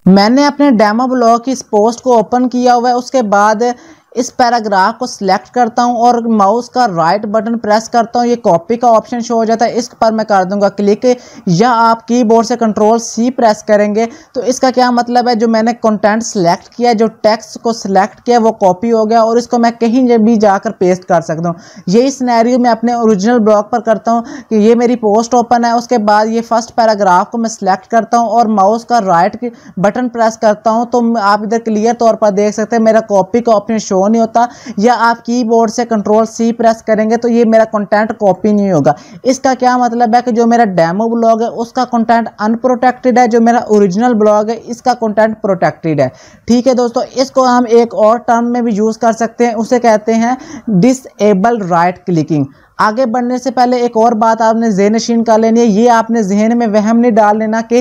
मैंने अपने demo blog की इस पोस्ट को ओपन किया हुआ है। उसके बाद इस पैराग्राफ को सिलेक्ट करता हूं और माउस का राइट बटन प्रेस करता हूं। ये कॉपी का ऑप्शन शो हो जाता है, इस पर मैं कर दूंगा क्लिक, या आप कीबोर्ड से कंट्रोल सी प्रेस करेंगे तो इसका क्या मतलब है, जो मैंने कंटेंट सिलेक्ट किया, जो टेक्स्ट को सिलेक्ट किया वो कॉपी हो गया और इसको मैं कहीं भी जाकर पेस्ट कर सकता हूँ। यही सिनेरियो मैं अपने ओरिजिनल ब्लॉग पर करता हूँ कि ये मेरी पोस्ट ओपन है। उसके बाद ये फर्स्ट पैराग्राफ को मैं सिलेक्ट करता हूँ और माउस का राइट बटन प्रेस करता हूँ तो आप इधर क्लियर तौर पर देख सकते हैं मेरा कॉपी का ऑप्शन शो नहीं होता, या आप कीबोर्ड से कंट्रोल सी प्रेस करेंगे तो ये मेरा कंटेंट कॉपी नहीं होगा। इसका क्या मतलब है कि जो मेरा डेमो ब्लॉग है उसका कंटेंट अनप्रोटेक्टेड है, जो मेरा ओरिजिनल ब्लॉग है इसका कंटेंट प्रोटेक्टेड है। ठीक है दोस्तों, इसको हम एक और टर्म में भी यूज कर सकते हैं, उसे कहते हैं डिसेबल राइट क्लिकिंग। आगे बढ़ने से पहले एक और बात आपने ज़हन-नशीन कर लेनी है। ये आपने जहन में वहम नहीं डाल लेना कि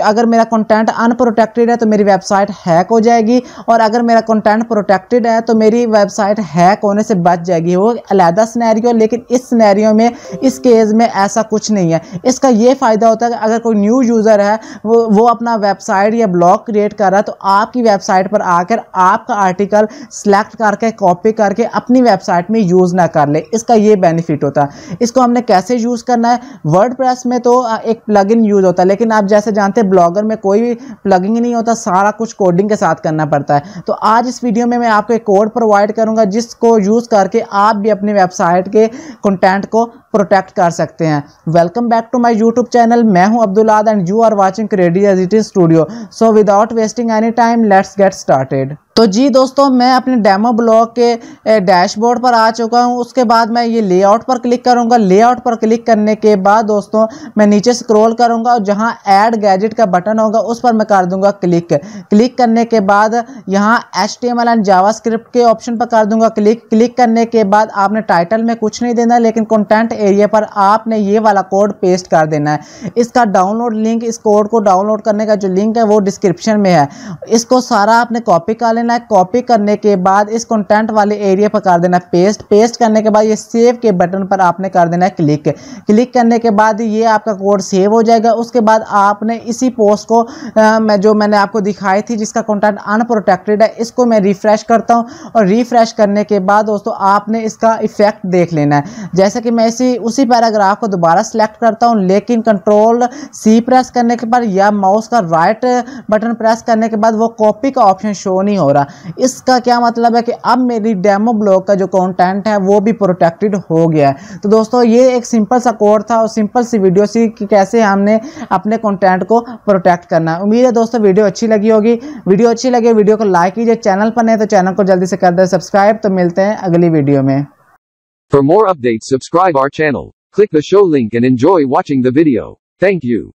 अगर मेरा कंटेंट अनप्रोटेक्टेड है तो मेरी वेबसाइट हैक हो जाएगी, और अगर मेरा कंटेंट प्रोटेक्टेड है तो मेरी वेबसाइट हैक होने से बच जाएगी। वो अलग सिनेरियो, लेकिन इस सिनेरियो में, इस केस में ऐसा कुछ नहीं है। इसका ये फ़ायदा होता है कि अगर कोई न्यू यूज़र है वो अपना वेबसाइट या ब्लॉग क्रिएट कर रहा है तो आपकी वेबसाइट पर आकर आपका आर्टिकल सेलेक्ट करके कॉपी करके अपनी वेबसाइट में यूज़ ना कर ले। इसका ये बेनिफिट होता है। इसको हमने कैसे यूज करना है, वर्डप्रेस में तो एक प्लगइन यूज होता है, लेकिन आप जैसे जानते हैं ब्लॉगर में कोई भी प्लगइन नहीं होता, सारा कुछ कोडिंग के साथ करना पड़ता है। तो आज इस वीडियो में मैं आपको एक कोड प्रोवाइड करूंगा जिसको यूज करके आप भी अपनी वेबसाइट के कंटेंट को प्रोटेक्ट कर सकते हैं। Welcome back to my YouTube channel. मैं हूं अब्दुल आद and you are watching Credi editing studio. So without wasting any time let's get started. तो जी दोस्तों, मैं अपने डेमो ब्लॉग के डैशबोर्ड पर आ चुका हूं। उसके बाद मैं ये लेआउट पर क्लिक करूंगा। लेआउट पर क्लिक करने के बाद दोस्तों मैं नीचे स्क्रॉल करूंगा और जहां ऐड गैजेट का बटन होगा उस पर मैं कर दूंगा क्लिक। क्लिक करने के बाद यहां HTML एंड जावास्क्रिप्ट के ऑप्शन पर कर दूंगा क्लिक। क्लिक करने के बाद आपने टाइटल में कुछ नहीं देना, लेकिन कंटेंट एरिया पर आपने ये वाला कोड पेस्ट कर देना है। इसका डाउनलोड लिंक, इस कोड को डाउनलोड करने का जो लिंक है वो डिस्क्रिप्शन में है। इसको सारा आपने कॉपी कर लेना है। कॉपी करने के बाद इस कंटेंट वाले एरिया पर कर देना पेस्ट। पेस्ट करने के बाद ये सेव के बटन पर आपने कर देना है क्लिक। क्लिक करने के बाद ये आपका कोड सेव हो जाएगा। उसके बाद आपने इसी पोस्ट को जो मैंने आपको दिखाई थी जिसका कंटेंट अनप्रोटेक्टेड है, इसको मैं रिफ्रेश करता हूं, और रिफ्रेश करने के बाद दोस्तों आपने इसका इफेक्ट देख लेना है। जैसे कि मैं उसी पैराग्राफ को दोबारा सिलेक्ट करता हूं, लेकिन कंट्रोल सी प्रेस करने के बाद या माउस का राइट बटन प्रेस करने के बाद वो कॉपी का ऑप्शन शो नहीं हो रहा। इसका क्या मतलब है कि अब मेरी डेमो ब्लॉग का जो कंटेंट है वो भी प्रोटेक्टेड हो गया है। तो दोस्तों ये एक सिंपल सा कोड था और सिंपल सी वीडियो सी कि कैसे हमने अपने कंटेंट को प्रोटेक्ट करना है। उम्मीद है दोस्तों वीडियो अच्छी लगी होगी। वीडियो अच्छी लगे वीडियो को लाइक कीजिए, चैनल पर नहीं तो चैनल को जल्दी से कर दे सब्सक्राइब। तो मिलते हैं अगली वीडियो में। For more updates, subscribe our channel. Click the show link and enjoy watching the video. Thank you.